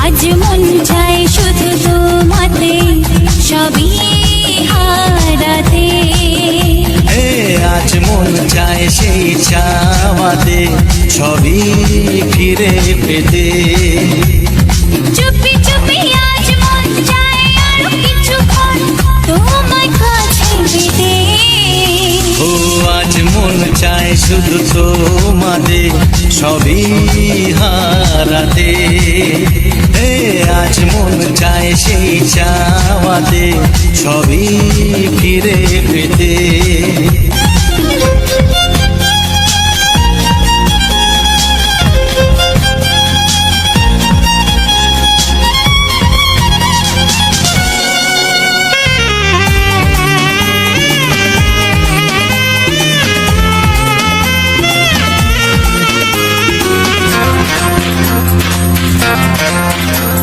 আজ মন চায় শুধু তোমাতে, সবই হারাতে। আজ মন চায় সেই চাওয়াতে, সবই ফিরে পেতে। চুপি চুপি আজ মন চায় আরো কিছুক্ষণ তোমায় কাছে পেতে। ও আজ মন চায় শুধু তোমাদের, সবই হারাতে। আজ মন চায় সেই চাওয়াতে, সবই ফিরে পেতে।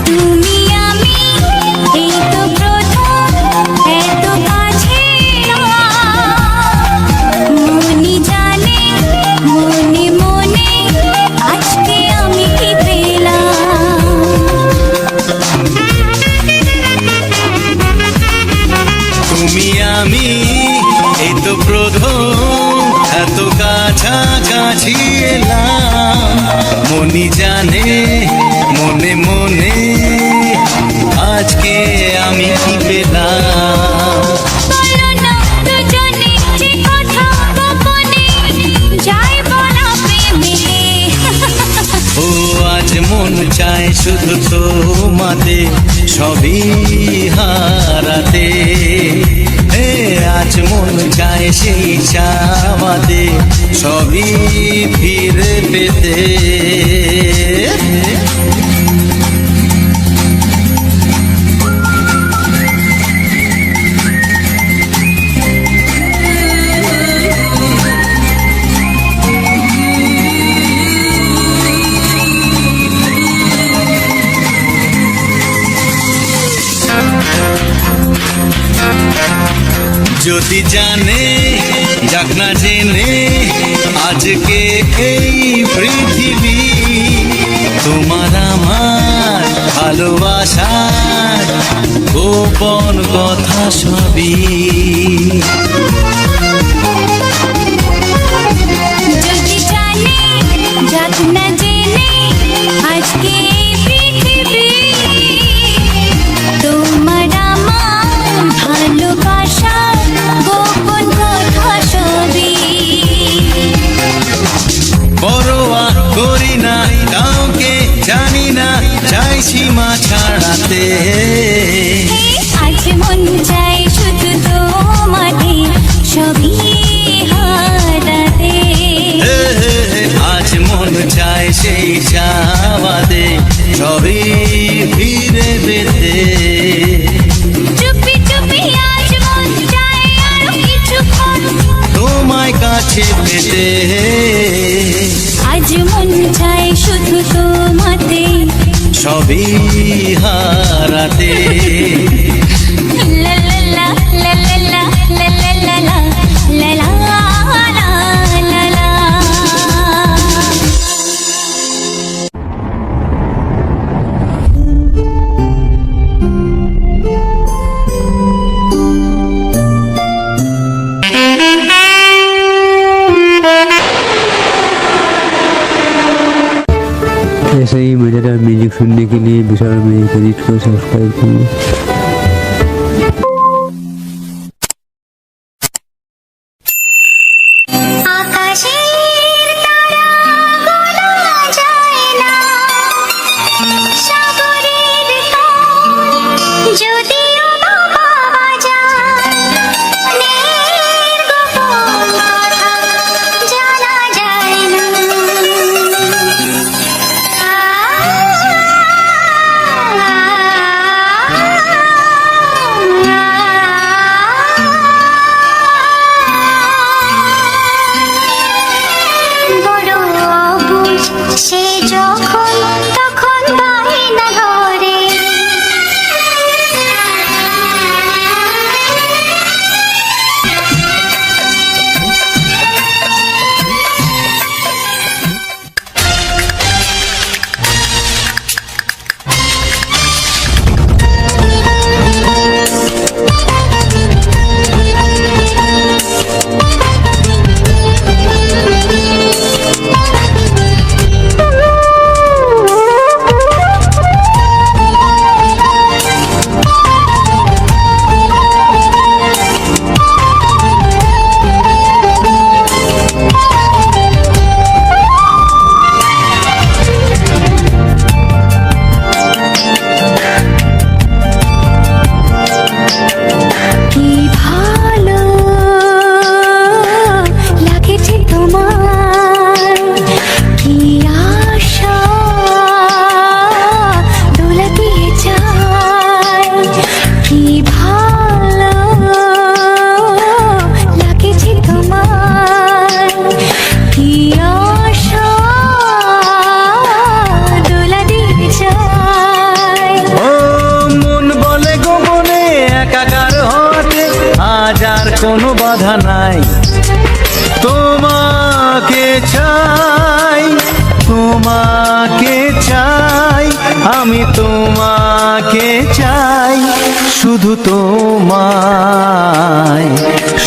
তুমি আমি এই তো প্রথম এত কাছে মনি জানে মনে মনে আজকে আমি কি পেলাম। তুমি আমি এই তো প্রথম এত কাছাকাছি এলাম। মনি জানে মনে মনে আজকে আমি কি পেলাম। বলো না দুজনে যে কথা গোপনে যাই বলা প্রেমে। ও আজ মন চায় শুধু তোমাদের, সবই হারাতে। আজ মন চায় সেই চাওয়াতে, সবই ফিরে পেতে। যদি জানে যাক না জেনে আজকে এই পৃথিবী, তোমার আমার ভালোবাসার গোপন কথা সবই। যদি জানে যাক না জেনে আজকে এই পৃথিবী, তোমার আমার ভালোবাসার গোপন কথা সবই। পরোয়া করি না কাউকে, জানি না চাই সীমা ছাড়াতে। আজ মন চাই শুধু তোমাকে, সবই হারাতে। আজ মন চায় সেই চাওয়াতে, সবই ফিরে পেতে। চুপি চুপি আজ মন চায় আরো কিছুক্ষণ তোমায় কাছে পেতে। আজ মন চায় শুধু তোমাতে, সবই হারাতে। লা লা লা লা লা লা লা লা লা লা লা লা লা লা। ऐसे ही मजेदार म्यूजिक सुनने के लिए विशाल म्यूजिक एडिट को सब्सक्राइब करिए। আকাশের তারা বলা যায় না, সাগরের তল যদিও বা পাওয়া যায়, মনের গোপন কথা জানা যায় না। আ বাধা নাই। তোমাকে চাই, তোমাকে চাই, আমি তোমাকে চাই, শুধু তোমায়,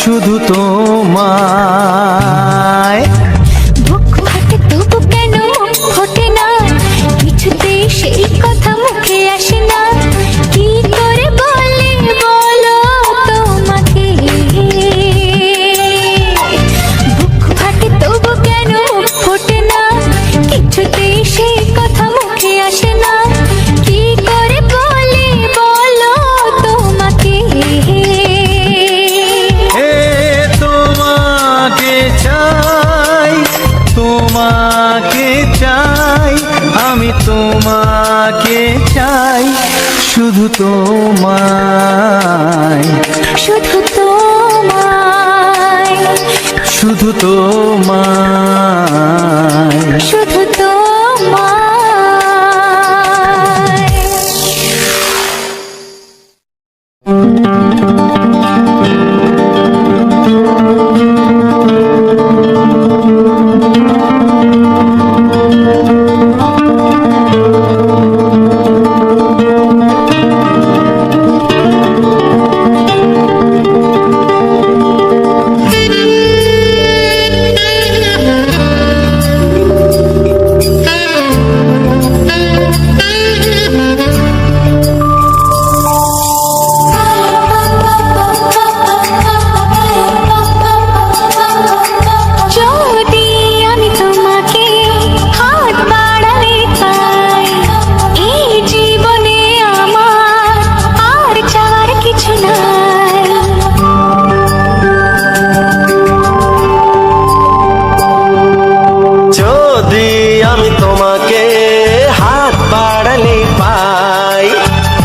শুধু তোমায়। বুক ফাটে তবু কেন ফোটে না, কিছুতেই সেই কথা মুখে আসে না, কি করে বলে বলো তোমাকে। বুক ফাটে তবু কেন ফোটে না, কিছুতেই সেই কথা মুখে আসে না, কি করে বলে বলো তোমাকে। এ তোমাকে চাই, তোমাকে চাই, আমি তোমাকে চাই, শুধু তোমায়, শুধু তোমায়, শুধু তোমায়। শুধু তোমায়। যদি আমি তোমাকে হাত বাড়ালে পাই, এই জীবনে আমার আর চাওয়ার কিছু নাই। যদি আমি তোমাকে হাত বাড়ালে পাই,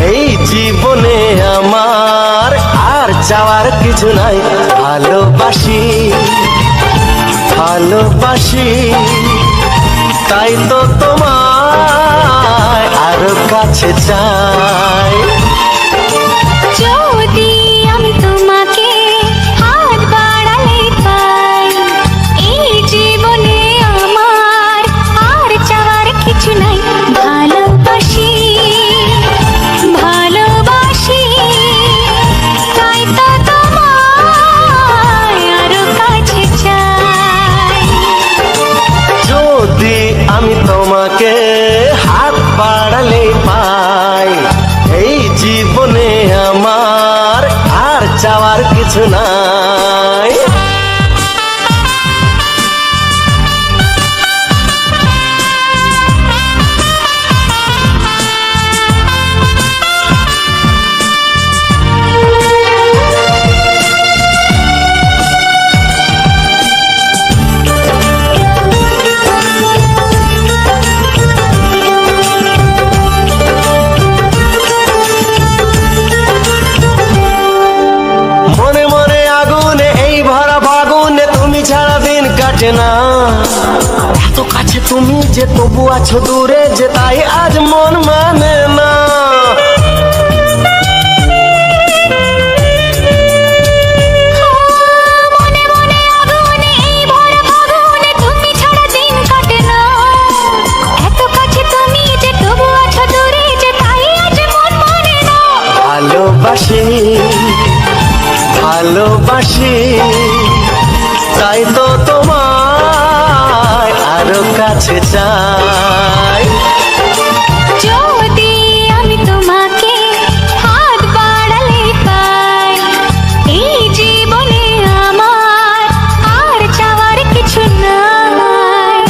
এই জীবনে আমার আর চাওয়ার কিছু নাই। ভালোবাসি, ভালোবাসি, তাই তো তোমায় আরো কাছে চাই। যদি আমি তোমাকে হাত বাড়ালে পাই, এই জীবনে আমার আর চাওয়ার কিছু নাই। ভালোবাসি, ভালোবাসি, তাই তো তোমায় আরো কাছে চাই। যদি আমি তোমাকে হাত বাড়ালে পাই, এই জীবনে আমার আর চাওয়ার কিছু নাই। মনে মনে আগুনে এই ভরা ফাগুনে তুমি ছাড়া দিন কাটে না। এত কাছে তুমি যে তবু আছো দূরে, যে তাই আজ মন মানে না। মনে মনে আগুনে এই ভরা ফাগুনে তুমি ছাড়া দিন কাটে না। এত কাছে তুমি যে তবু আছো দূরে, যে তাই আজ মন মানে না। ভালোবাসি, ভালোবাসি, তাই তো তোমায় আরো কাছে চাই। যদি আমি তোমাকে হাত বাড়ালে পাই, এই জীবনে আমার আর চাওয়ার কিছু নাই।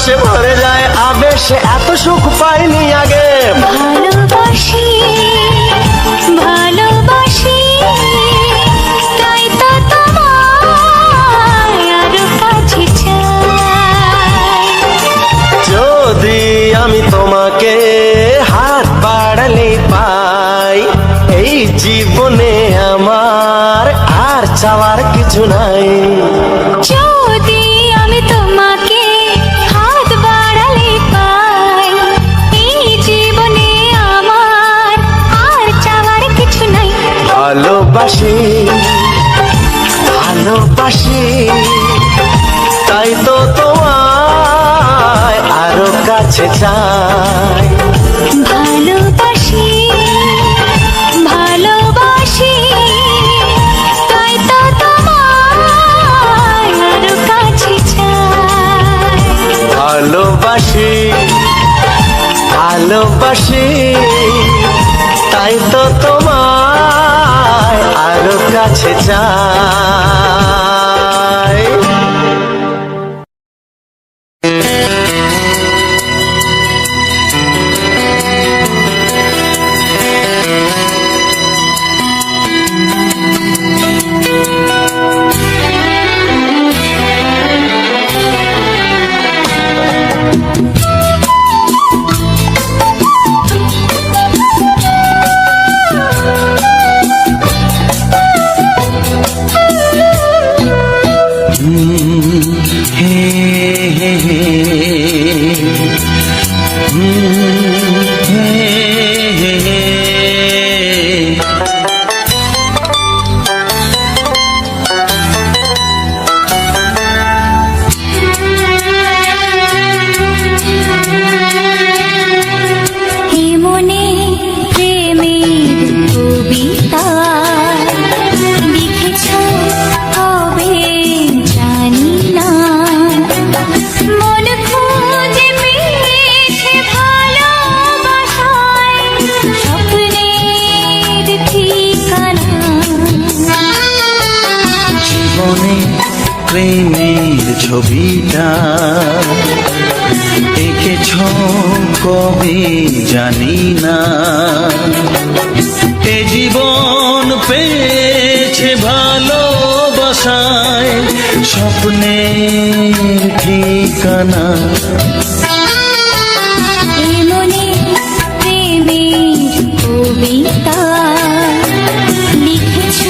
রসে ভরে যায় আবেশে, এত সুখ পাইনি আগে। ভালোবাসি ভালোবাসি তাই তো তোমায় আরো কাছে চাই। যদি আমি তোমাকে হাত বাড়ালে পাই, এই জীবনে আমার আর চাওয়ার কিছু নাই। যদি আমি তোমাকে হাত বাড়ালে পাই, এই জীবনে আমার আর চাওয়ার কিছু নাই। ভালোবাসি ভালোবাসি তাই তো তোমায় আরো কাছে চাই। ভালোবাসি ভালোবাসি তাই তো তোমায় আরো কাছে চাই। ভালোবাসি ভালোবাসি তাই তো তোমায় আরো কাছে চাই। প্রেমের ছবিটা এঁকেছ কবে জানি না, এ জীবন পেয়েছে ভালোবাসায় স্বপ্নের ঠিকানা। মনে প্রেমের কবিতা লিখেছ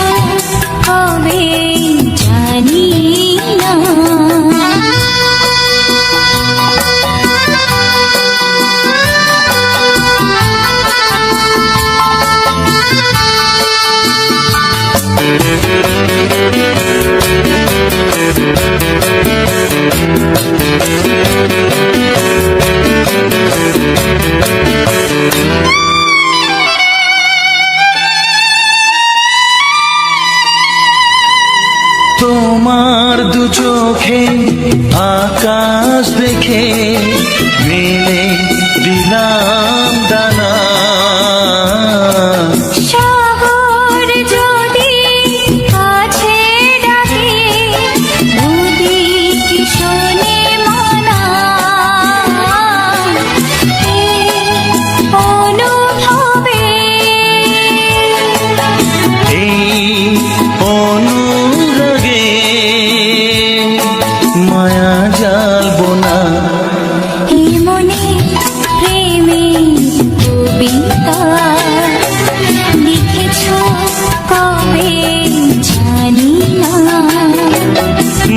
কবে জানি না। তোমার দু চোখে আকাশ দেখে মেলে দিলাম দানা, শহর যদি কাছে ডাকে নদী কি শোনে মানা, অনুভবে এই অনুরাগে মায়া জালবো না। এ মনে প্রেমের কবিতা লিখেছ কবে জানি না।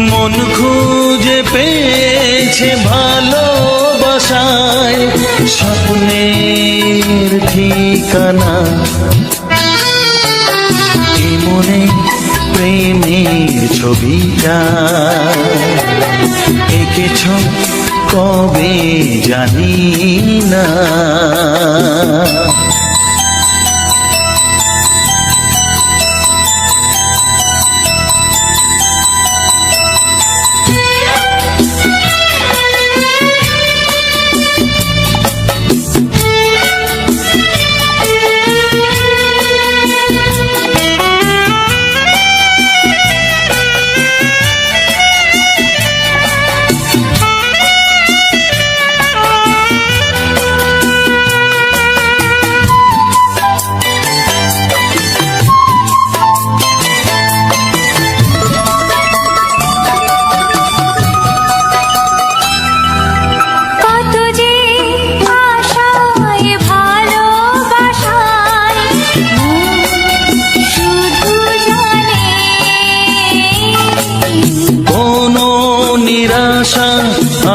মন খুঁজে পেয়েছে ভালোবাসায় স্বপ্নের ঠিকানা, এ মনে প্রেমের ছবিটা এঁকেছ কবে জানি না।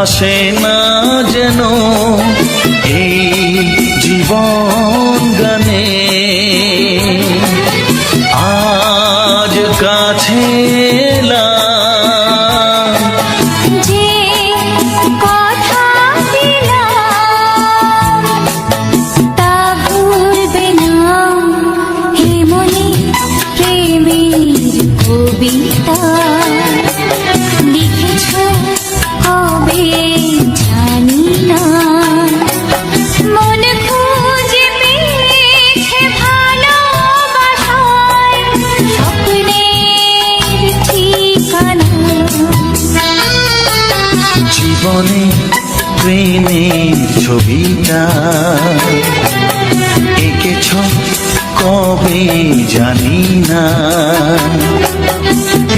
ভাসে না যেন এই জীবন গানে। আজ কাছে এলাম, যে কথা দিলাম তা ভুলবে না। হে মনে প্রেমের কবিতা লিখেছ কবে জানি না। মন খুঁজে পেয়েছে ভালোবাসায় স্বপ্নের ঠিকানা। জীবনে প্রেমের ছবিটা এঁকেছ কবে জানি না।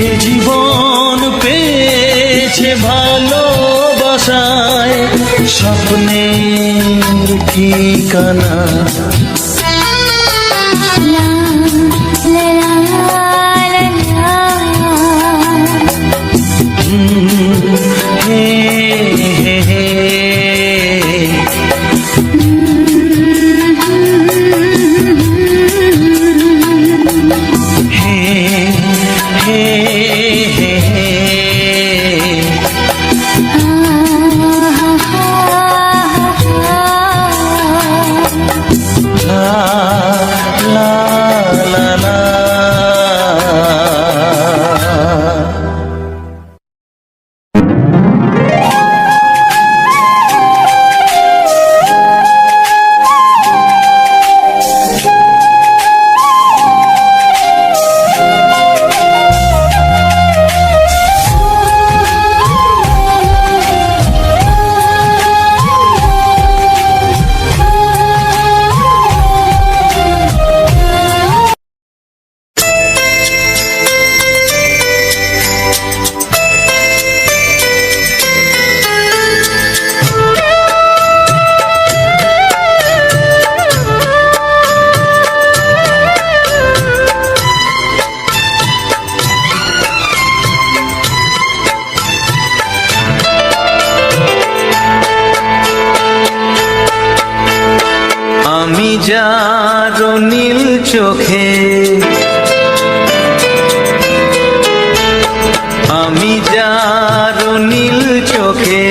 এ জীবন পেয়েছে ভালোবাসায় স্বপ্নের ঠিকানা। লা লা লা লা। হে হে হে হে হে হে। লা লা লা লা। আমি যার নীল চোখে, আমি যার নীল চোখে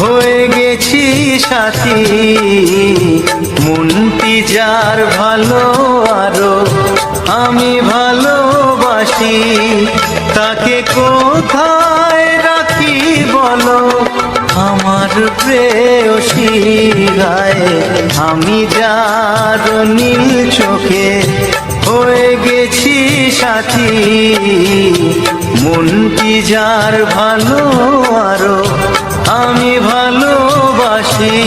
হয়ে গেছি সাথী। মনটি যার ভালো আরো আমি ভালোবাসি। তাকে কোথায় রাখি বলো আমার প্রেয়সী গায়ে। আমি যার নীল চোখে হয়ে গেছি সাথী। মনটি যার ভালো আরো আমি ভালোবাসি।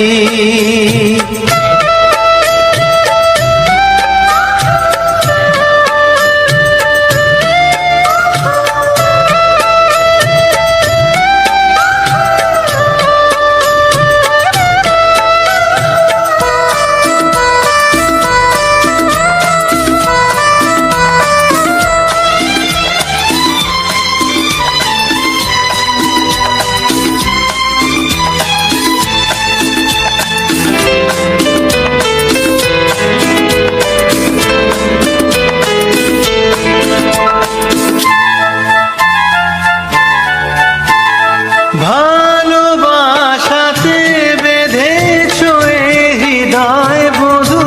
ভালোবাসাতে বেঁধেছ এ হৃদয় বধূ,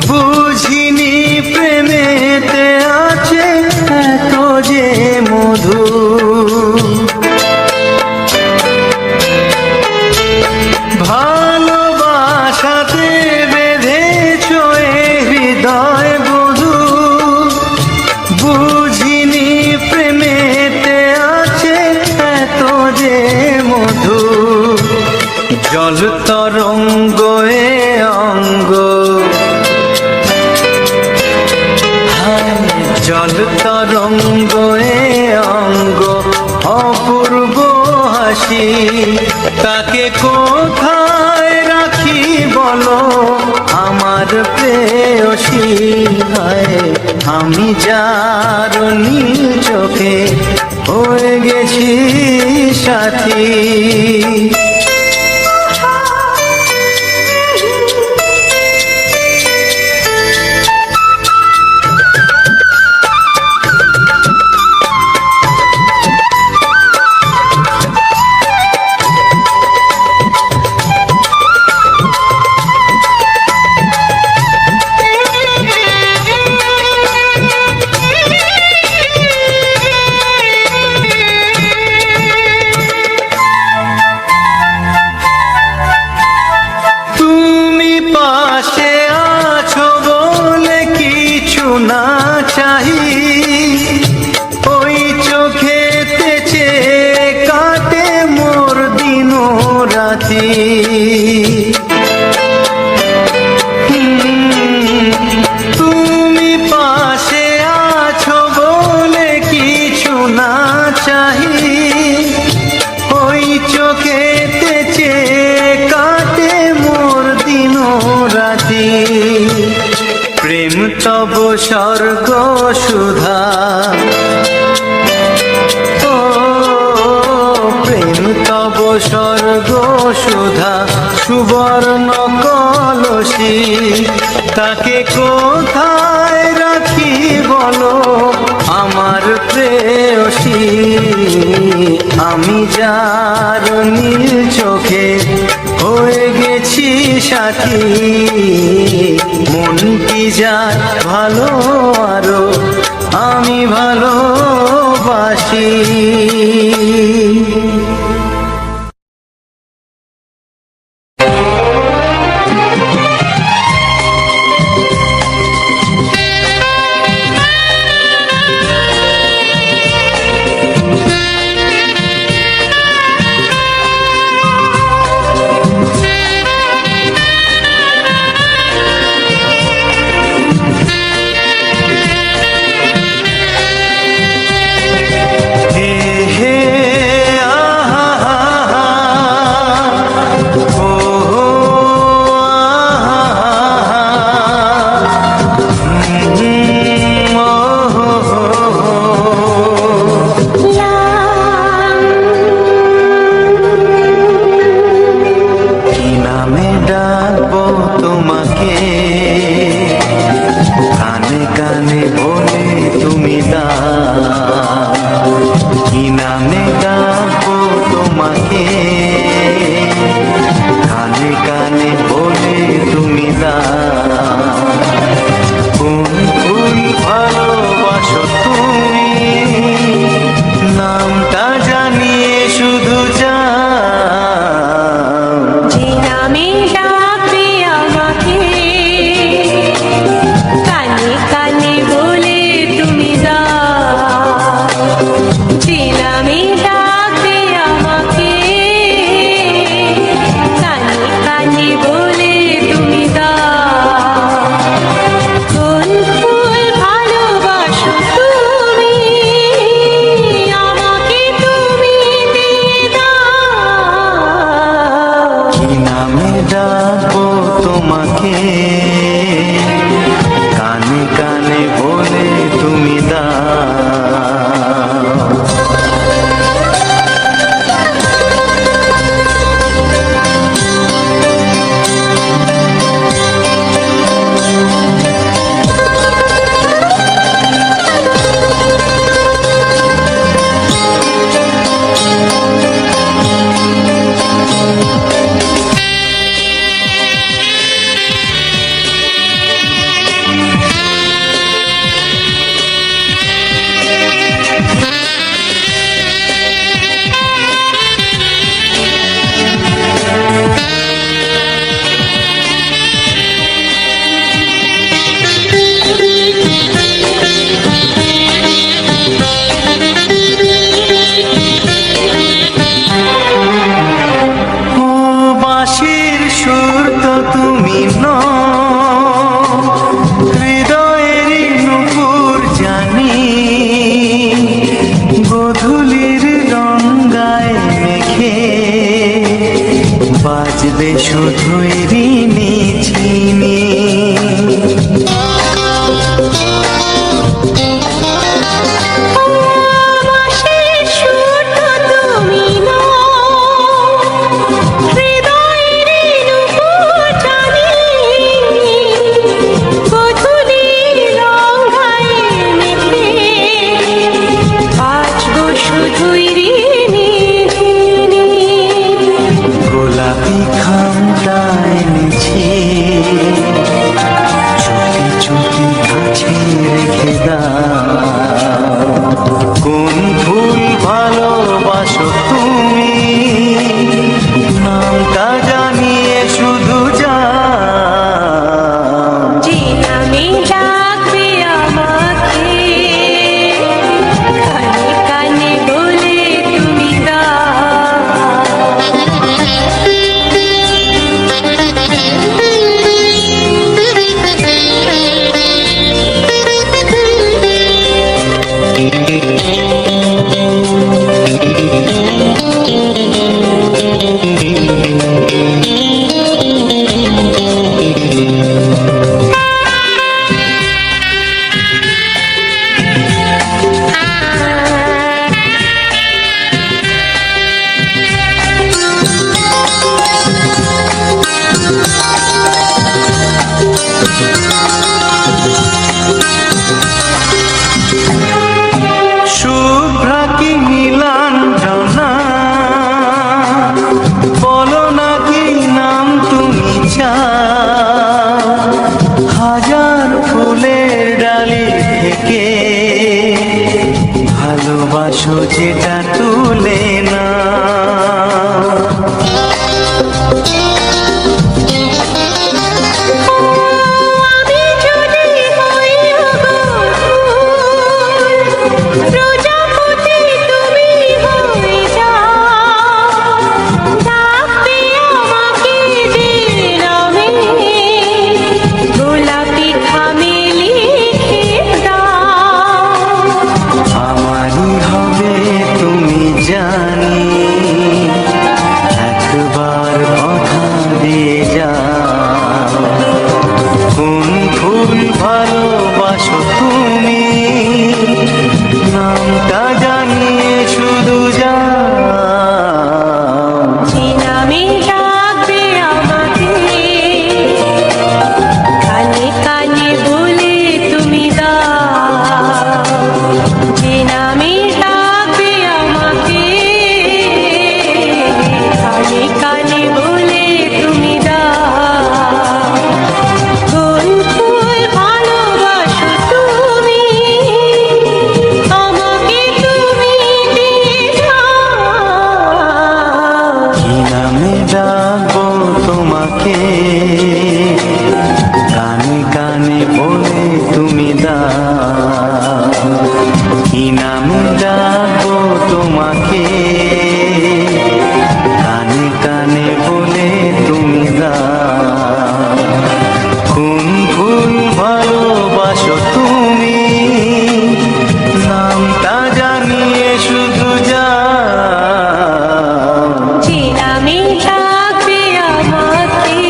বুঝিনি প্রেমেতে আছে এত যে মধু। ভালোবাসাতে বেঁধেছ এ হৃদয় বধূ, বুঝিনি প্রেমেতে আছে এত যে মধু। জল তরঙ্গ এ অঙ্গ, হায় জল তরঙ্গ এ অঙ্গ অপূর্ব হাসি। তাকে কোথায় রাখি বলো আমার প্রেয়সী গায়ে। আমি যার নীল চোখে হয়ে গেছি সাথী। তুমি পাশে আছো বলে কিছু না চাহি, ওই চোখেতে চেয়ে কাটে মোর দিন রাতি। তুমি পাশে আছো বলে কিছু না চাহি, ওই চোখেতে চেয়ে কাটে মোর দিন রাতি। প্রেম তব স্বর্গ সুধা, ও প্রেম তব স্বর্গ সুধা, সুবর্ণ কলসি তাকে কোথায় রাখি বলো আমার প্রেয়সী। আমি যার নীল চোখে হয়ে গেছি সাথী, মন কি যায় ভালো আরো আমি ভালোবাসি। হে হে শুভ্রা কি নীলাঞ্জনা, বলো না কি নাম তুমি চাও, হাজার ফুলের ডালি থেকে ভালোবাসো যেটা তুলে না। আমি যদি হই প্রজাপতি তুমি হয়ে যাও, ডাকবে আমাকে যে নামে, গোলাপি খামে লিখে দাও। আমারই হবে তুমি জানি, একবার কথা দিয়ে যাও, কোন ফুল ভালোবাসো তুমি, নামটা জানিয়ে শুধু যাও। যে নামে ডাকবে আমাকে, কানে কানে বলে তুমি দাও। যে নামে ডাকবে আমাকে, কানে কানে বলে তুমি দাও। কোন ফুল ভালোবাসো তুমি, আমাকে তুমি দিয়ে যাও। কি নামে ডাকবো তোমাকে, কানে কানে বলে তুমি দাও। কি নামে ডাকবো তোমাকে, কানে কানে বলে তুমি দাও। কোন ফুল ভালোবাসো তুমি, নামটা জানিয়ে শুধু যাও। যে নামে ডাকবে আমাকে,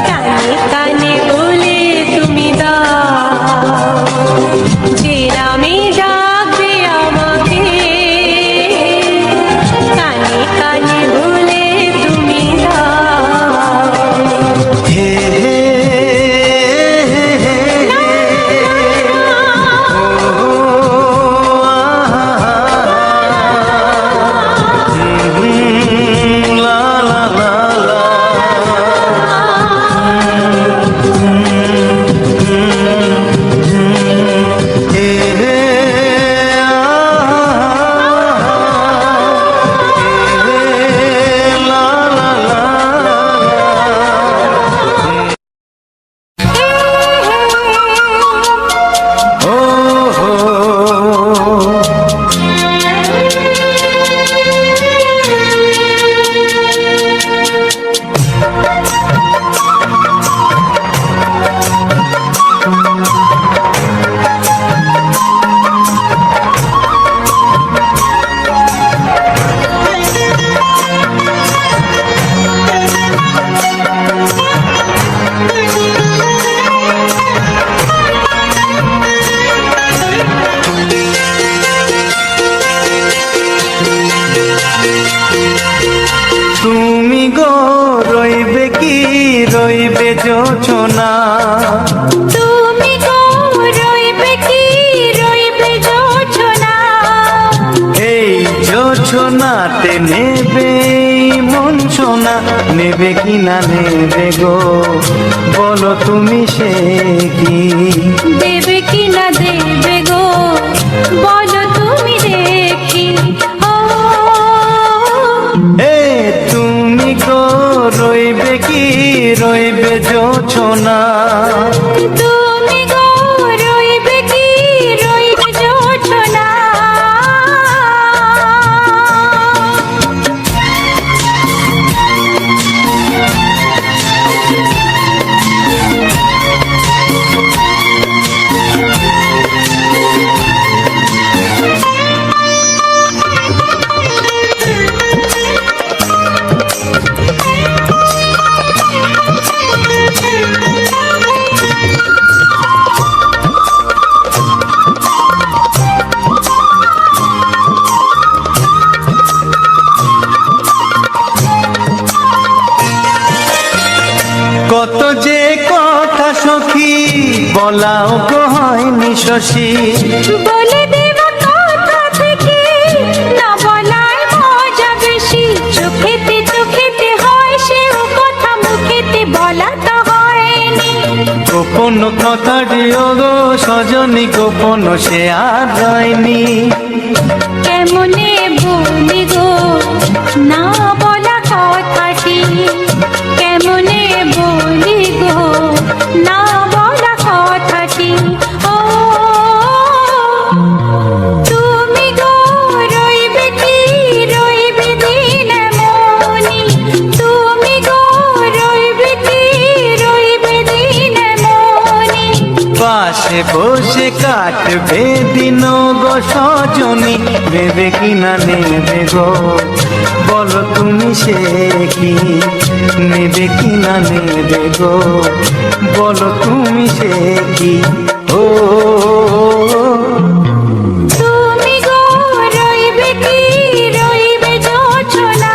কানে কানে বলে তুমি দাও। যে নামে ডাকবে আমাকে, কানে কানে বলে তুমি দাও। হে হে হে হে ও লা লা লা লা হে হে লা লা লা ও হো তুমি গো রইবে কি রইবে যোচনা, তুমি গো রইবে কি রইবে যোচনা, এই যোচনাতে নেবে মন সোনা, নেবে কি না নেবে গো বলো তুমি সে কি। দেবে কি না দেবে গো বলো তুমি দেখি। ও এ তুমি গো রইবে কি রইবে যোচনা, তুমি গো রইবে কি রইবে যোচনা। সখী বলাও গো হয়নি শশী বলে দেব কথা থেকে না বলায় মজা বেশি চোখেতে হয় সেও কথা মুখেতে বলা তো হয়নি গোপন কথাটি গো সজনী গোপন সে আর যায়নি কেমনে বলি গো না বলা কথাটি কেমনে বলি গো না বলা কথাটি ও তুমি গো রইবে কি রইবে দিন মনি তুমি গো রইবে কি রইবে দিন মনি পাশে বসে কাটবে দিন গো সজনী ভেবে কিনা নেবে গো বলো তুমি সে কি নেবে কিনা নেবে গো বলো তুমি সে কি ও তুমি গো রইবে কি রইবে যোছনা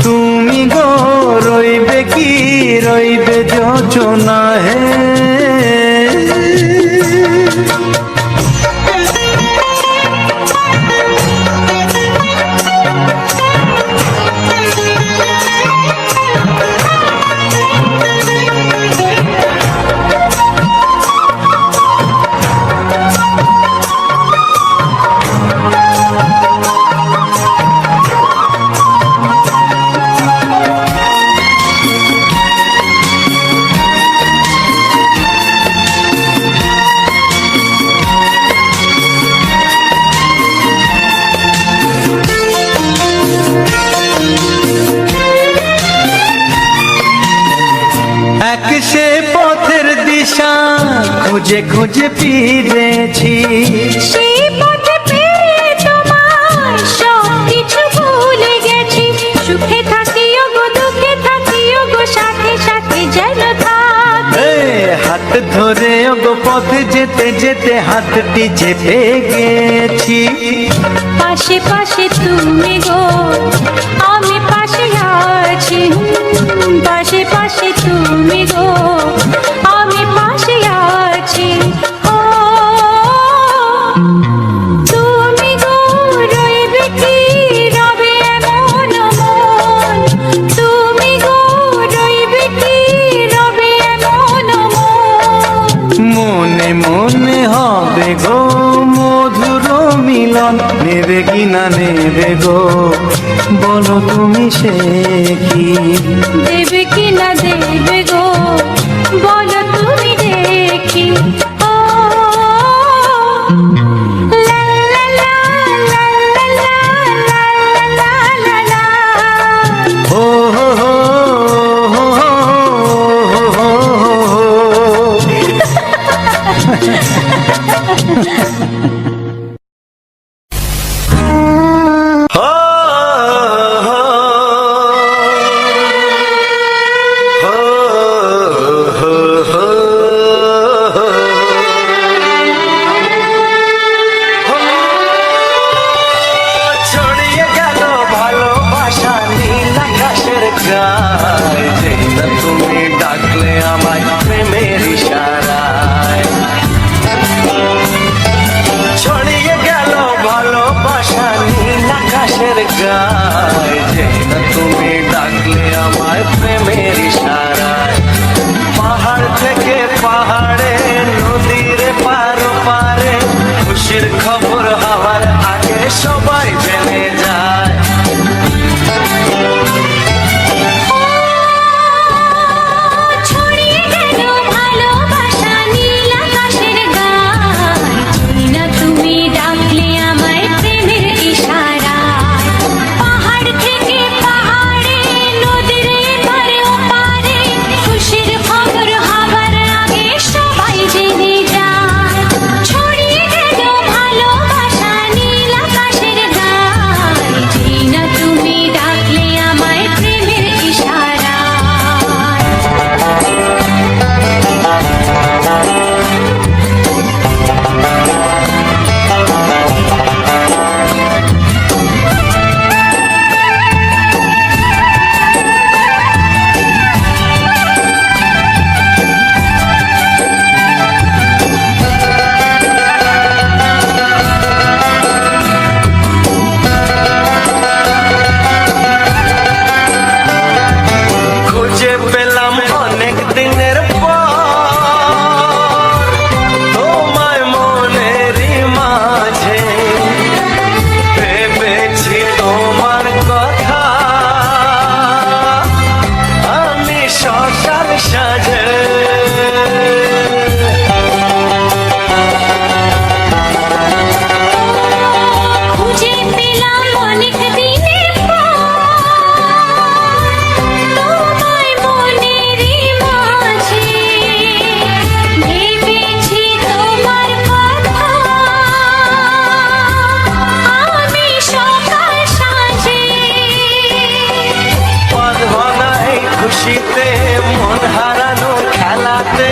তুমি গো রইবে কি রইবে যোচনা হে এক সে পথের দিশা খুঁজে খুঁজে ফিরেছি সেই পথে পেয়ে তোমায় সব কিছু ভুলে গেছি সুখে থাকিও গো দুঃখে থাকিও গো সাথে সাথে যেন থাক এ, হাত ধরে গো পথে যেতে যেতে হাতটি চেপে গেছি পাশে পাশে তুমি গো আমি পাশে আছি পাশে পাশে তুমি গো আমি পাশে আছি ও তুমি গো রইবে কি রবে এমন মন তুমি গো রইবে কি রবে এমন মন মনে মনে হবে গো মধুর মিলন নেবে কিনা নেবে গো বলো তুমি সে কি দেবে কি না দেবে গো বলো তুমি দেখি ও লা লা লা লা লা লা লা লা লা ও হো হো হো হো হো हो हो हो রাতে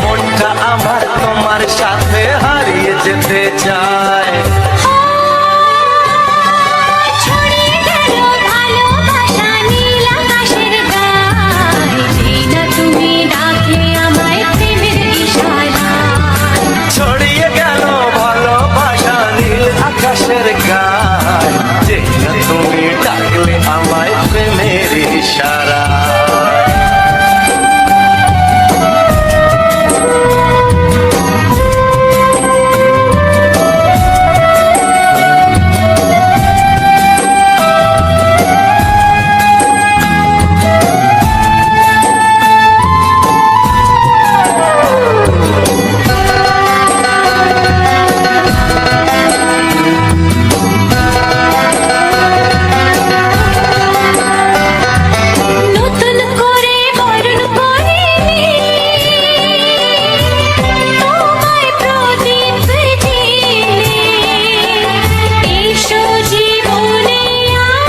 মনটা আমার তোমার সাথে হারিয়ে যেতে চায়। ছড়িয়ে গেল ভালোবাসা নীল আকাশের গায়ে, যেই না তুমি ডাকলে আমায় প্রেমের ইশারায়। ছড়িয়ে গেল ভালোবাসা নীল আকাশের গায়, যে না তুমি ডাকলে আমায় প্রেমের ইশারা। নতুন করে বরণ করিনি তোমায় প্রদীপ জেলে, এসো জীবনে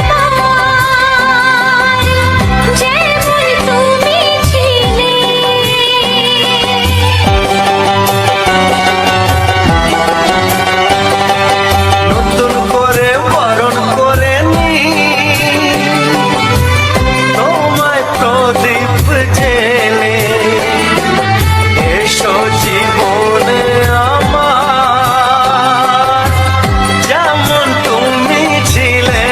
আমার যেমন তুমি ছিলে। নতুন করে বরণ করে নি তোমায় প্রদীপ জেলে, এসো জীবনে আমার যেমন তুমি ছিলে।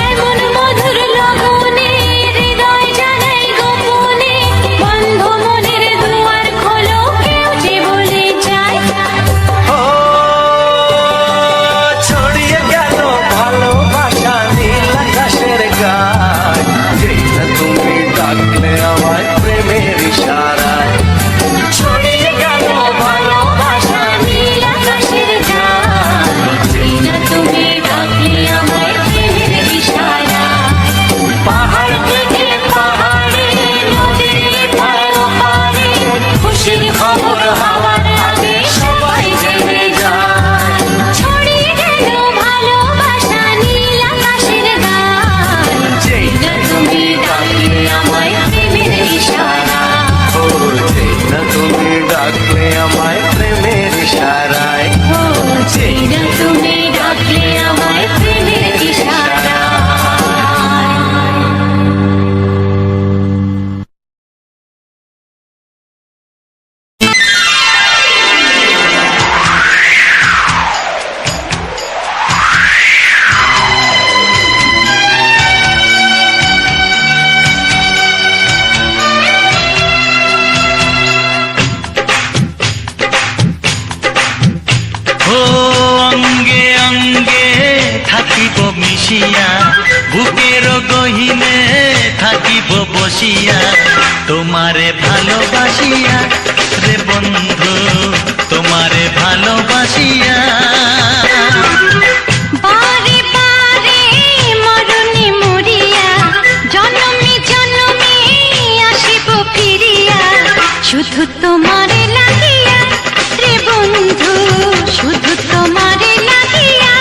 এমন মধুর লগনে হৃদয় জানাই গোপনে, বন্ধ মনের দুয়ার খোলো, কেউ যে বলে যায়। ও ছড়িয়ে গেল ভালোবাসা নীল আকাশের গায়, যেই না তুমি ডাকলে আমায় প্রেমের ইশারায়। ছড়িয়ে গেল ভালোবাসা নীল আকাশের গায়ে, যেই না তুমি ডাকলে আমায় প্রেমের ইশারায়। পাহাড় থেকে পাহাড়ে, নদীর পারে ওপারে, খুশির খবর হওয়ার আগে সবাই জেনে যায়। ছড়িয়ে গেল ভালোবাসা নীল আকাশের গায়ে, যেই না তুমি ডাকলে আমায় প্রেমের ইশারায়। ও যেই না তুমি ডাকলে আমায় প্রেমের ইশারায়। ও যেই না তুমি ডাকলে আমায় প্রেমের ইশারায়। ও অঙ্গে অঙ্গে থাকিব মিশিয়া, বুকের গহিনে থাকিব বসিয়া, তোমারে ভালোবাসিয়া রে বন্ধু, তোমারে ভালোবাসিয়া। বারে বারে মরণে মরিয়া, জনমে জনমে আসিব ফিরিয়া, শুধু তোমারে লাগিয়া রে বন্ধু, শুধু তোমারে লাগিয়া।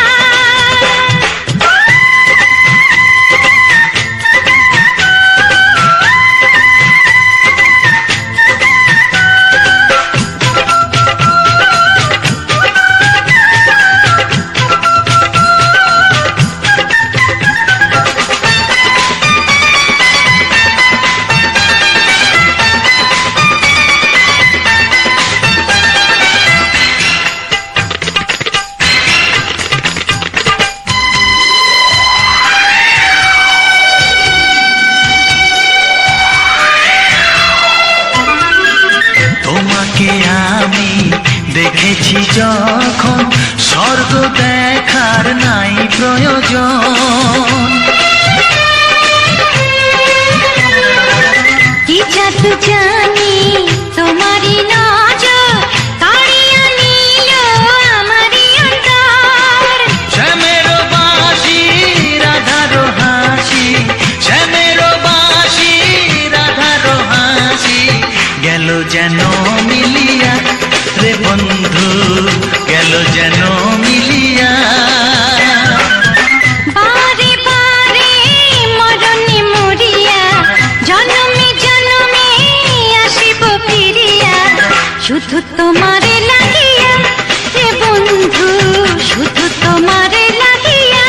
তোমাকে আমি দেখেছি যখন, স্বর্গ দেখার নাই প্রয়োজন। কি জাদু জানি তোমারই নজর, কাড়িয়া নিল আমারই অন্তর। শ্যামের বাঁশি রাধার হাসি, শ্যামের বাঁশি রাধার হাসি, গেল যেন মিলিয়া রে বন্ধু, গেল যেন মিলিয়া। বারে বারে মরণে মরিয়া, জনমে জনমে শুধু তোমারে লাগিয়া হে বন্ধু, শুধু তোমারে লাগিয়া।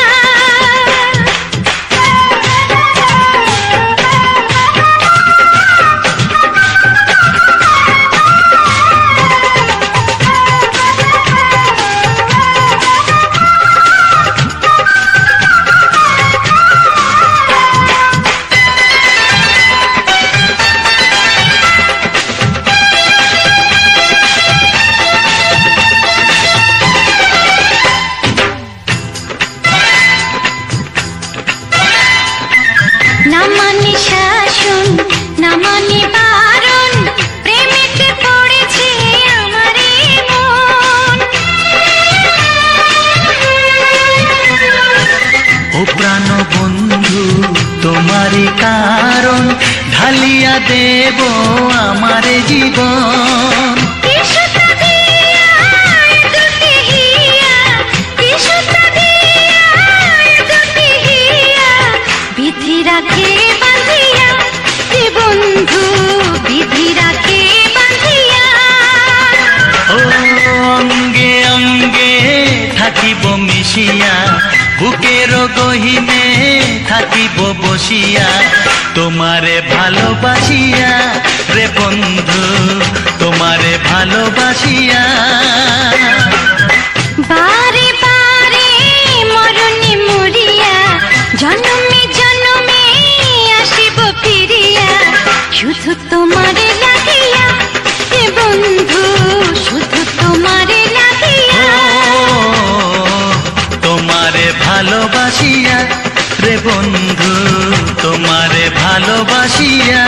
না মানে শাসন, না মানে বারণ, প্রেমেতে পড়েছে আমারে মন। ও প্রাণ বন্ধু তোমারই কারণ, ঢালিয়া দেব আমারে জীবন। বিধি রাখে বাঁধিয়া হে বন্ধু, বিধি রাখে বাঁধিয়া। ও অঙ্গে অঙ্গে থাকিব মিশিয়া, বুকের গহিনে থাকিব বসিয়া, তোমারে ভালোবাসিয়া রে বন্ধু, তোমারে ভালোবাসিয়া। বারে বারে মরণে মরিয়া, জন্মে জন্মে আসিব ফিরিয়া, শুধু তোমারে লাগিয়া হে বন্ধু, শুধু তোমারে লাগিয়া। তোমারে ভালোবাসিয়া রে বন্ধু, তোমারে ভালোবাসিয়া।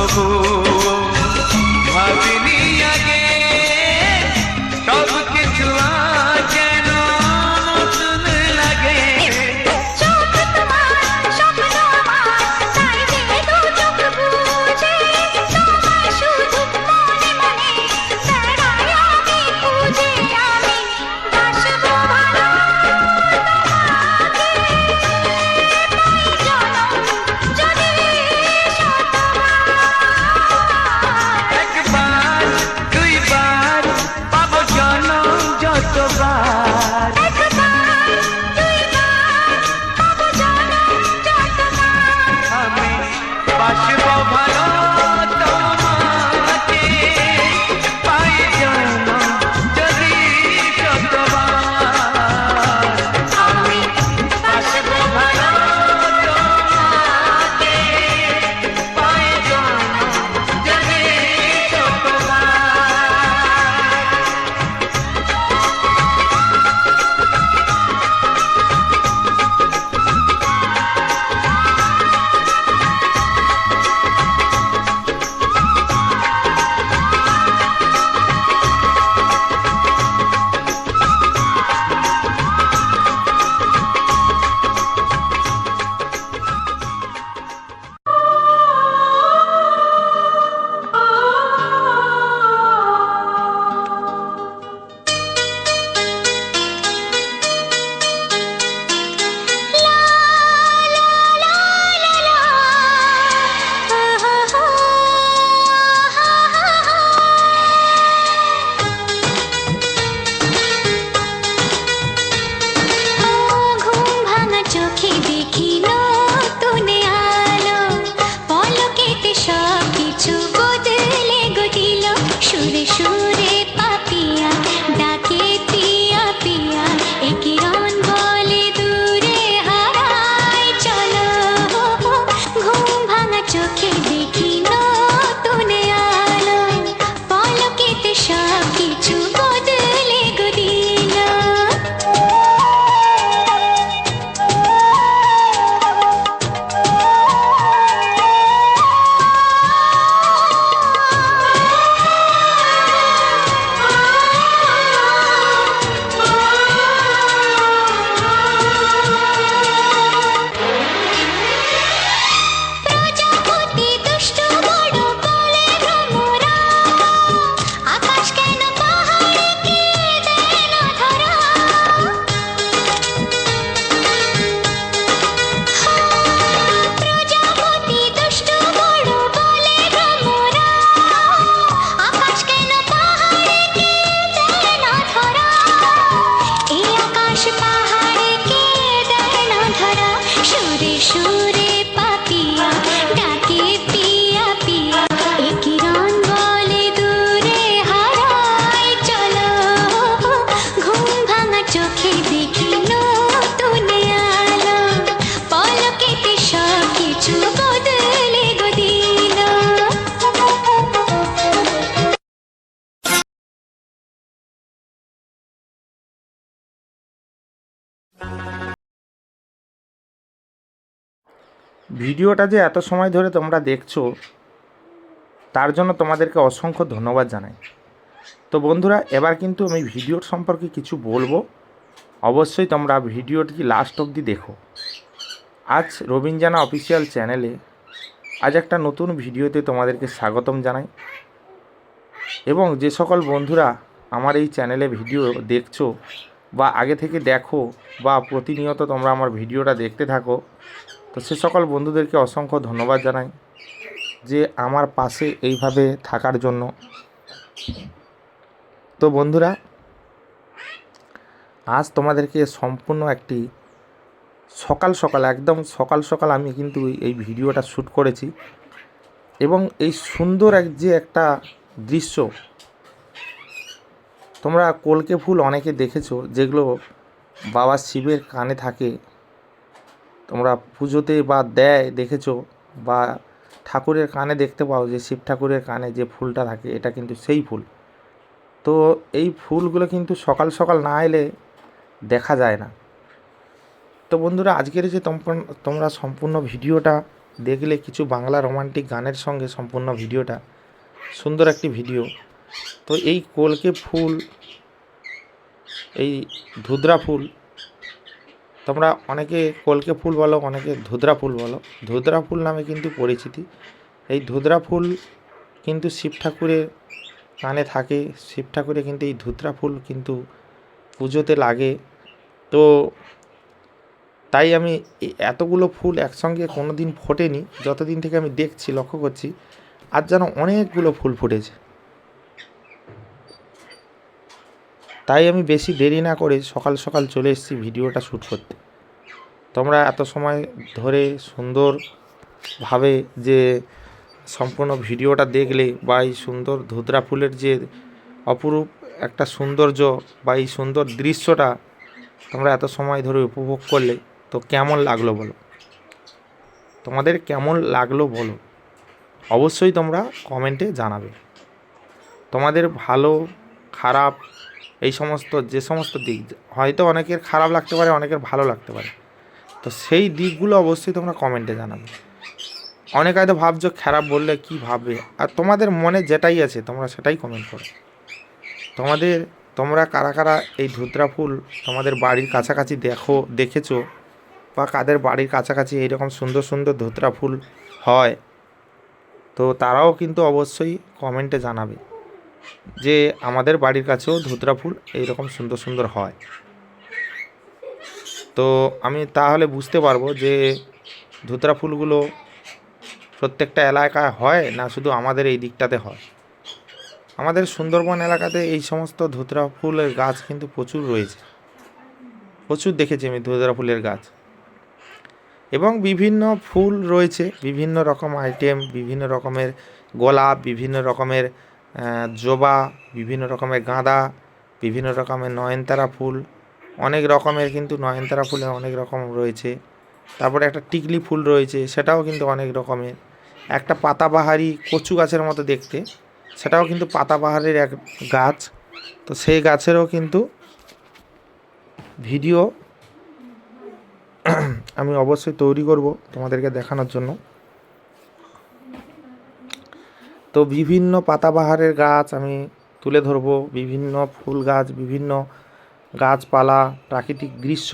তবু ভাবিনি আগে সব কিছু আজ যেন নতুন লাগে। চোখ তোমার স্বপ্ন আমার, তাই দিলে দু চোখ বুঝে তোমায় শুধু মনে মনে বেড়াই আমি খুঁজে। আমি বাসবো ভালো তোমাকে, তাই জনম যদি শতবার। একবার দুইবার পাবো জনম যতবার। একবার দুইবার পাবো জনম যতবার। আমি বাসবো ভালো তোমাকে, পাই জনম যদি শতবার। আমি বাসবো ভালো তোমাকে, পাই জনম যদি শতবার। ঘুম ভাঙা চোখে দেখি নতুন আলো, পলকেতে সব কিছু বদলে গো দিল। সুরে সুরে পাপিয়া ডাকে পিয়া পিয়া, এ কিরণ বলে দূরে হারায় চলো। ঘুম ভাঙা চোখে দেখি নতুন আলো, পলকেতে সব কিছু বদলে গো দিল। প্রজাপতি দুষ্টু বড় বলে ভ্রমরা, আকাশ কেন পাহাড়কে দেয় না ধরা। প্রজাপতি দুষ্টু বড় বলে ভ্রমরা, আকাশ কেন পাহাড়কে দেয় না ধরা। এই আকাশ পাহাড়কে দেয় না ধরা। সুরে সুরে পাপিয়া ডাকে পিয়া পিয়া, এ কিরণ বলে দূরে হারায় চলো। ঘুম ভাঙা চোখে দেখি নতুন আলো, পলকেতে সব কিছু বদলে গো দিল। ভিডিওটা যে এত সময় ধরে তোমরা দেখছো তার জন্য তোমাদেরকে অসংখ্য ধন্যবাদ জানাই। তো বন্ধুরা, এবার কিন্তু আমি ভিডিওর সম্পর্কে কিছু বলবো, অবশ্যই তোমরা ভিডিওটি লাস্ট অবধি দেখো। আজ রবিন জানা অফিসিয়াল চ্যানেলে আজ একটা নতুন ভিডিওতে তোমাদেরকে স্বাগতম জানাই। এবং যে সকল বন্ধুরা আমার এই চ্যানেলে ভিডিও দেখছো বা আগে থেকে দেখো বা প্রতিনিয়ত তোমরা আমার ভিডিওটা দেখতে থাকো, তো সে সকল বন্ধুদেরকে অসংখ্য ধন্যবাদ জানাই যে আমার পাশে এইভাবে থাকার জন্য। তো বন্ধুরা, আজ তোমাদেরকে সম্পূর্ণ একটি সকাল সকাল একদম সকাল সকাল আমি কিন্তু এই ভিডিওটা শ্যুট করেছি। এবং এই সুন্দর যে একটা দৃশ্য, তোমরা কলকে ফুল অনেকে দেখেছো যেগুলো বাবা শিবের কানে থাকে, তোমরা পুজোতে বা দেয় দেখেছো, বা ঠাকুরের কানে দেখতে পাও যে শিব ঠাকুরের কানে যে ফুলটা থাকে, এটা কিন্তু সেই ফুল। তো এই ফুলগুলো কিন্তু সকাল সকাল না এলে দেখা যায় না। তো বন্ধুরা, আজকের যে তোমরা সম্পূর্ণ ভিডিওটা দেখলে কিছু বাংলা রোমান্টিক গানের সঙ্গে সম্পূর্ণ ভিডিওটা, সুন্দর একটি ভিডিও। তো এই কলকে ফুল, এই ধুতরা ফুল, তোমরা অনেকে কলকে ফুল বলো, অনেকে ধুতরা ফুল বলো। ধুতরা ফুল নামে কিন্তু পরিচিতি। এই ধুতরা ফুল কিন্তু শিব ঠাকুরের কানে থাকে, শিব ঠাকুরে কিন্তু এই ধুতরা ফুল কিন্তু পুজোতে লাগে। তো তাই আমি এতগুলো ফুল একসঙ্গে কোনো দিন ফোটেনি, যতদিন থেকে আমি দেখছি, লক্ষ্য করছি, আজ যেন অনেকগুলো ফুল ফুটেছে। তাই আমি বেশি দেরি না করে সকাল সকাল চলে এসেছি ভিডিওটা শ্যুট করতে। তোমরা এত সময় ধরে সুন্দরভাবে যে সম্পূর্ণ ভিডিওটা দেখলে, বা এই সুন্দর ধুতরা ফুলের যে অপরূপ একটা সৌন্দর্য বা এই সুন্দর দৃশ্যটা তোমরা এত সময় ধরে উপভোগ করলে, তো কেমন লাগলো বলো? তোমাদের কেমন লাগলো বলো? অবশ্যই তোমরা কমেন্টে জানাবে। তোমাদের ভালো খারাপ এই সমস্ত যে সমস্ত দিক, হয়তো অনেকের খারাপ লাগতে পারে, অনেকের ভালো লাগতে পারে, তো সেই দিকগুলো অবশ্যই তোমরা কমেন্টে জানাবে। অনেকে হয়তো ভাবছো খারাপ বললে কি ভাববে, আর তোমাদের মনে যেটাই আছে তোমরা সেটাই কমেন্ট করো। তোমরা কারা কারা এই ধুতরা ফুল তোমাদের বাড়ির কাছাকাছি দেখেছো, বা কাদের বাড়ির কাছাকাছি এইরকম সুন্দর সুন্দর ধুতরা ফুল হয়, তো তারাও কিন্তু অবশ্যই কমেন্টে জানাবে যে আমাদের বাড়ির কাছেও ধুতরা ফুল এইরকম সুন্দর সুন্দর হয়। তো আমি তাহলে বুঝতে পারবো যে ধুতরা ফুলগুলো প্রত্যেকটা এলাকায় হয় না শুধু আমাদের এই দিকটাতে হয়। আমাদের সুন্দরবন এলাকাতে এই সমস্ত ধুতরা ফুলের গাছ কিন্তু প্রচুর রয়েছে, প্রচুর দেখেছি আমি ধুতরা ফুলের গাছ। এবং বিভিন্ন ফুল রয়েছে, বিভিন্ন রকম আইটেম, বিভিন্ন রকমের গোলাপ, বিভিন্ন রকমের জবা, বিভিন্ন রকমের গাঁদা, বিভিন্ন রকমের নয়নতারা ফুল, অনেক রকমের কিন্তু নয়নতারা ফুলে অনেক রকম রয়েছে। তারপরে একটা টিকলি ফুল রয়েছে, সেটাও কিন্তু অনেক রকমের। একটা পাতাবাহারি কচু গাছের মতো দেখতে, সেটাও কিন্তু পাতাবাহারের এক গাছ। তো সেই গাছেরও কিন্তু ভিডিও আমি অবশ্যই তৈরি করব তোমাদেরকে দেখানোর জন্য। তো বিভিন্ন পাতাবাহারের গাছ আমি তুলে ধরব, বিভিন্ন ফুল গাছ, বিভিন্ন গাছপালা, প্রাকৃতিক দৃশ্য,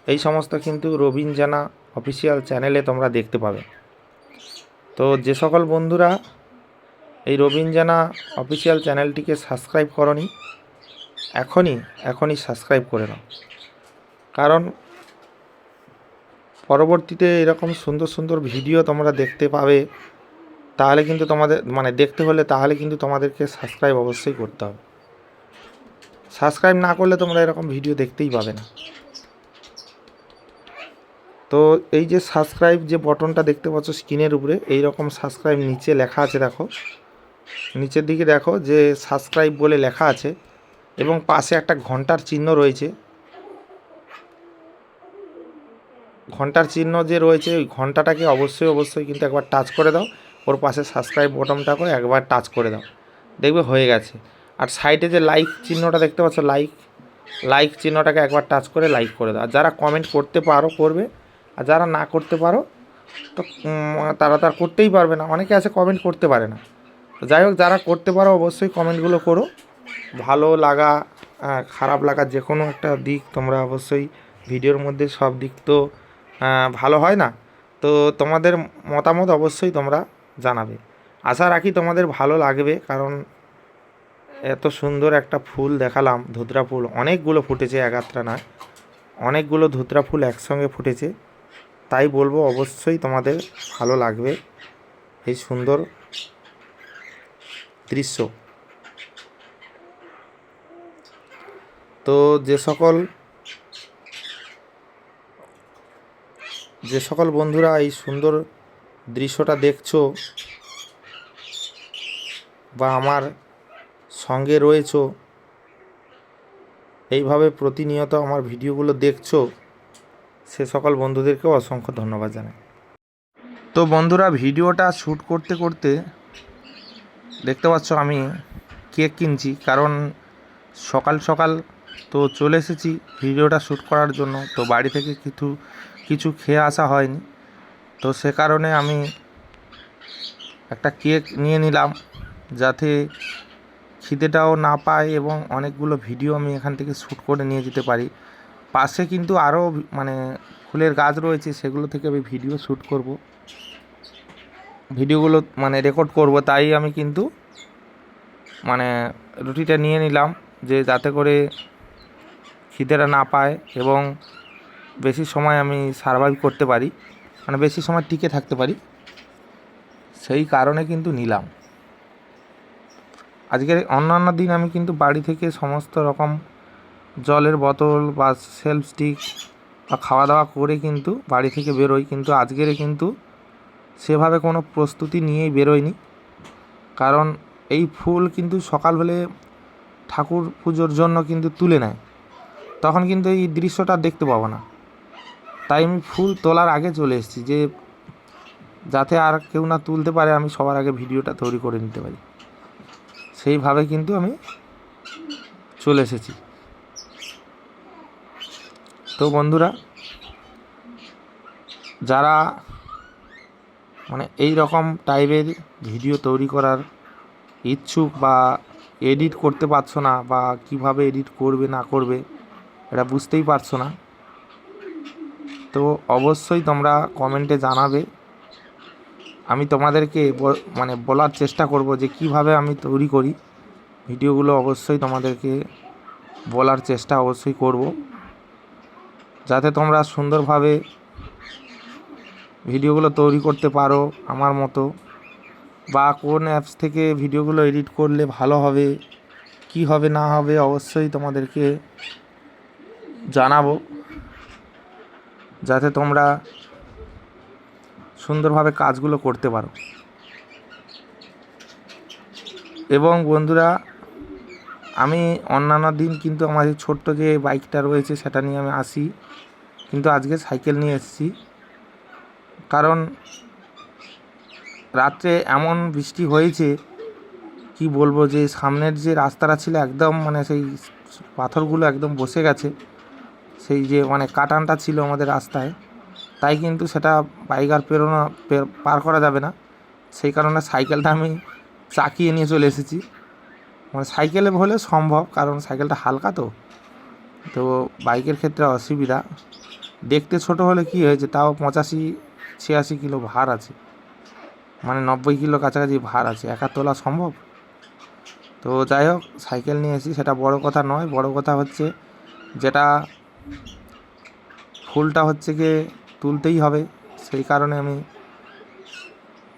এই সমস্ত কিন্তু রবিন জানা অফিসিয়াল চ্যানেলে তোমরা দেখতে পাবে। তো যে সকল বন্ধুরা এই রবিন জানা অফিসিয়াল চ্যানেলটিকে সাবস্ক্রাইব করনি, এখনই সাবস্ক্রাইব করে নাও। কারণ পরবর্তীতে এরকম সুন্দর সুন্দর ভিডিও তোমরা দেখতে পাবে, তাহলে কিন্তু তোমাদের দেখতে হলে তাহলে কিন্তু তোমাদেরকে সাবস্ক্রাইব অবশ্যই করতে হবে। সাবস্ক্রাইব না করলে তোমরা এরকম ভিডিও দেখতেই পাবে না। তো এই যে সাবস্ক্রাইব যে বটনটা দেখতে পাচ্ছ স্ক্রিনের উপরে, এই রকম সাবস্ক্রাইব নিচে লেখা আছে, দেখো নিচের দিকে দেখো যে সাবস্ক্রাইব বলে লেখা আছে, এবং পাশে একটা ঘন্টার চিহ্ন রয়েছে। ঘন্টার চিহ্ন যে রয়েছে ওই ঘন্টাটাকে অবশ্যই কিন্তু একবার টাচ করে দাও। ওর পাশে সাবস্ক্রাইব বটনটাকে একবার টাচ করে দাও, দেখবে হয়ে গেছে। আর সাইডে যে লাইক চিহ্নটা দেখতে পাচ্ছ, লাইক চিহ্নটাকে একবার টাচ করে লাইক করে দাও। আর যারা কমেন্ট করতে পারো করবে, আর যারা না করতে পারো তো তারা তার করতেই পারবে না। অনেকে আছে কমেন্ট করতে পারে না। যাই হোক, যারা করতে পারো অবশ্যই কমেন্টগুলো করো। ভালো লাগা খারাপ লাগা যে কোনো একটা দিক তোমরা অবশ্যই, ভিডিওর মধ্যে সব দিক তো ভালো হয় না, তো তোমাদের মতামত অবশ্যই তোমরা জানাবে। আশা রাখি তোমাদের ভালো লাগবে, কারণ এত সুন্দর একটা ফুল দেখালাম, ধুতরা ফুল অনেকগুলো ফুটেছে, একাত্রা না, অনেকগুলো ধুতরা ফুল একসঙ্গে ফুটেছে। তাই বলবো অবশ্যই তোমাদের ভালো লাগবে এই সুন্দর দৃশ্য। তো যে সকল বন্ধুরা এই সুন্দর দৃশ্যটা দেখছো বা আমার সঙ্গে রয়েছো, এইভাবে প্রতিনিয়ত আমার ভিডিওগুলো দেখছো, সে সকল বন্ধুদেরকেও অসংখ্য ধন্যবাদ জানাই। তো বন্ধুরা, ভিডিওটা শ্যুট করতে করতে দেখতে পাচ্ছ আমি কেক কিনছি, কারণ সকাল সকাল তো চলে এসেছি ভিডিওটা শ্যুট করার জন্য। তো বাড়ি থেকে কিছু খেয়ে আসা হয়নি, তো সে কারণে আমি একটা কেক নিয়ে নিলাম, যাতে খিদেটাও না পায় এবং অনেকগুলো ভিডিও আমি এখান থেকে শ্যুট করে নিয়ে যেতে পারি। পাশে কিন্তু আরও মানে ফুলের গাছ রয়েছে, সেগুলো থেকে আমি ভিডিও শ্যুট করব, ভিডিওগুলো মানে রেকর্ড করব। তাই আমি কিন্তু মানে রুটিটা নিয়ে নিলাম, যে যাতে করে খিদেটা না পায় এবং বেশি সময় আমি সারভাইভ করতে পারি, মানে বেশি সময় টিকে থাকতে পারি, সেই কারণে কিন্তু নিলাম। আজকের অন্যান্য দিন আমি কিন্তু বাড়ি থেকে সমস্ত রকম জলের বোতল বা সেলফ স্টিক বা খাওয়া দাওয়া করে কিন্তু বাড়ি থেকে বেরোই, কিন্তু আজকের কিন্তু সেভাবে কোনো প্রস্তুতি নিয়েই বেরোয়নি। কারণ এই ফুল কিন্তু সকাল হলে ঠাকুর পুজোর জন্য কিন্তু তুলে নেয়, তখন কিন্তু এই দৃশ্যটা দেখতে পাবো না। তাই আমি ফুল তোলার আগে চলে এসেছি, যে যাতে আর কেউ না তুলতে পারে, আমি সবার আগে ভিডিওটা তৈরি করে নিতে পারি, সেইভাবে কিন্তু আমি চলে এসেছি। তো বন্ধুরা, যারা মানে এই রকম টাইপের ভিডিও তৈরি করার ইচ্ছুক বা এডিট করতে পারছো না, বা কিভাবে এডিট করবে না করবে এটা বুঝতেই পারছো না, তো অবশ্যই তোমরা কমেন্টে জানাবে। আমি তোমাদেরকে মানে বলার চেষ্টা করব যে কিভাবে আমি তৈরি করি ভিডিওগুলো, অবশ্যই তোমাদেরকে বলার চেষ্টা অবশ্যই করব, যাতে তোমরা সুন্দরভাবে ভিডিওগুলো তৈরি করতে পারো আমার মতো, বা কোন অ্যাপস থেকে ভিডিওগুলো এডিট করলে ভালো হবে, কি হবে না হবে অবশ্যই তোমাদেরকে জানাবো, যাতে তোমরা সুন্দরভাবে কাজগুলো করতে পারো। এবং বন্ধুরা, আমি অন্যান্য দিন কিন্তু আমার এই ছোট্ট যে বাইকটা রয়েছে সেটা নিয়ে আমি আসি, কিন্তু আজকে সাইকেল নিয়ে এসেছি। কারণ রাত্রে এমন বৃষ্টি হয়েছে কি বলবো, যে সামনের যে রাস্তাটা ছিল একদম মানে সেই পাথরগুলো একদম বসে গেছে, সেই যে মানে কাটানটা ছিল আমাদের রাস্তায়, তাই কিন্তু সেটা বাইক আর পার করা যাবে না। সেই কারণে সাইকেলটা আমি চাকিয়ে নিয়ে চলে এসেছি। মানে সাইকেলে হলে সম্ভব, কারণ সাইকেলটা হালকা, তো বাইকের ক্ষেত্রে অসুবিধা। দেখতে ছোট হলে কি হয়েছে, তাও 85-86 কিলো ভার আছে, মানে 90 কিলো কাছাকাছি ভার আছে, একা তোলা সম্ভব? তো যাই হোক, সাইকেল নিয়ে এসেছি, সেটা বড় কথা নয়। বড় কথা হচ্ছে যেটা ফুলটা হচ্ছে গিয়ে তুলতেই হবে, সেই কারণে আমি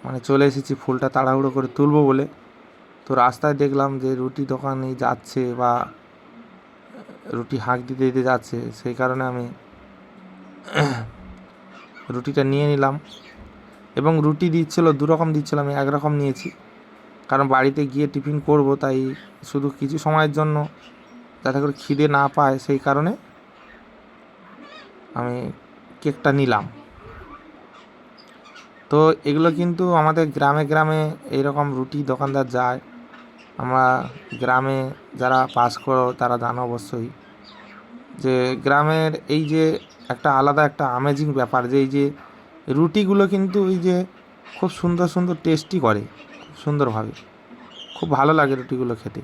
মানে চলে এসেছি ফুলটা তাড়াহুড়ো করে তুলবো বলে। তো রাস্তায় দেখলাম যে রুটি দোকানে যাচ্ছে বা রুটি হাঁক দিতে দিতে যাচ্ছে, সেই কারণে আমি রুটিটা নিয়ে নিলাম। এবং রুটি দিচ্ছিলো দুরকম দিচ্ছিলো, আমি একরকম নিয়েছি, কারণ বাড়িতে গিয়ে টিফিন করব, তাই শুধু কিছু সময়ের জন্য যাতে করে খিদে না পায়, সেই কারণে আমি কেকটা নিলাম। তো এগুলো কিন্তু আমাদের গ্রামে গ্রামে এইরকম রুটি দোকানদার যায়, আমরা গ্রামে যারা বাস করো তারা জানো অবশ্যই, যে গ্রামের এই যে একটা আলাদা একটা আমেজিং ব্যাপার, যে এই যে রুটিগুলো কিন্তু এই যে খুব সুন্দর সুন্দর টেস্টি করে, খুব সুন্দরভাবে, খুব ভালো লাগে রুটিগুলো খেতে,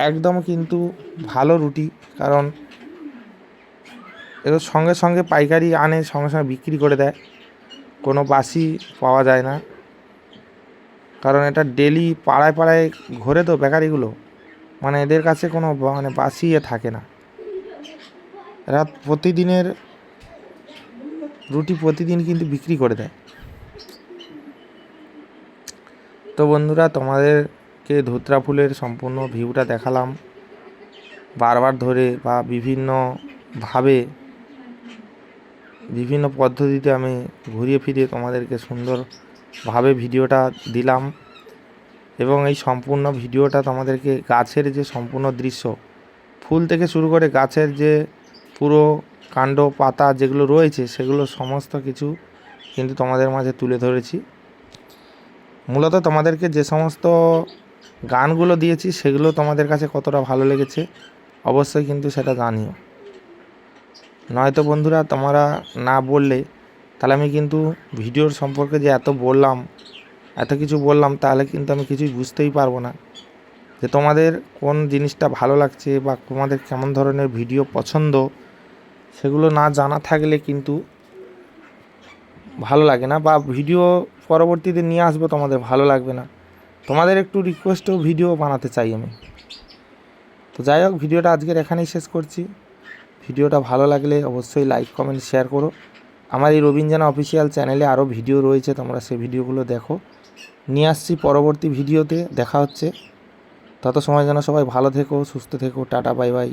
একদম কিন্তু ভালো রুটি। কারণ এর সঙ্গে সঙ্গে পাইকারি আনে, সঙ্গে সঙ্গে বিক্রি করে দেয়, কোনো বাসি পাওয়া যায় না। কারণ এটা ডেলি পাড়ায় পাড়ায় ঘোরে তো বেকারিগুলো, মানে এদের কাছে কোনো মানে বাসি থাকে না, এরা প্রতিদিনের রুটি প্রতিদিন কিন্তু বিক্রি করে দেয়। তো বন্ধুরা, তোমাদেরকে ধুতরা ফুলের সম্পূর্ণ ভিউটা দেখালাম বারবার ধরে, বা বিভিন্নভাবে বিভিন্ন পদ্ধতিতে আমি ঘুরিয়ে ফিরিয়ে তোমাদেরকে সুন্দরভাবে ভিডিওটা দিলাম। এবং এই সম্পূর্ণ ভিডিওটা তোমাদেরকে গাছের যে সম্পূর্ণ দৃশ্য, ফুল থেকে শুরু করে গাছের যে পুরো কাণ্ড পাতা যেগুলো রয়েছে, সেগুলো সমস্ত কিছু কিন্তু তোমাদের মাঝে তুলে ধরেছি। মূলত তোমাদেরকে যে সমস্ত গানগুলো দিয়েছি সেগুলো তোমাদের কাছে কতটা ভালো লেগেছে অবশ্যই কিন্তু সেটা জানিও। নয়তো বন্ধুরা তোমরা না বললে তাহলে আমি কিন্তু ভিডিওর সম্পর্কে যে এত বললাম, এত কিছু বললাম, তাহলে কিন্তু আমি কিছুই বুঝতেই পারবো না যে তোমাদের কোন জিনিসটা ভালো লাগছে বা তোমাদের কেমন ধরনের ভিডিও পছন্দ, সেগুলো না জানা থাকলে কিন্তু ভালো লাগে না, বা ভিডিও পরবর্তীতে নিয়ে আসবো তোমাদের ভালো লাগবে না। তোমাদের একটু রিকোয়েস্টেও ভিডিও বানাতে চাই আমি। তো যাই হোক, ভিডিওটা আজকের এখানেই শেষ করছি। ভিডিওটা ভালো লাগলে অবশ্যই লাইক কমেন্ট শেয়ার করো। আমার এই রবিন জানা অফিসিয়াল চ্যানেলে আরও ভিডিও রয়েছে, তোমরা সেই ভিডিওগুলো দেখো। নিয়ে আসছি পরবর্তী ভিডিওতে, দেখা হচ্ছে। তত সময় যেন সবাই ভালো থেকো, সুস্থ থেকো। Tata, bye bye.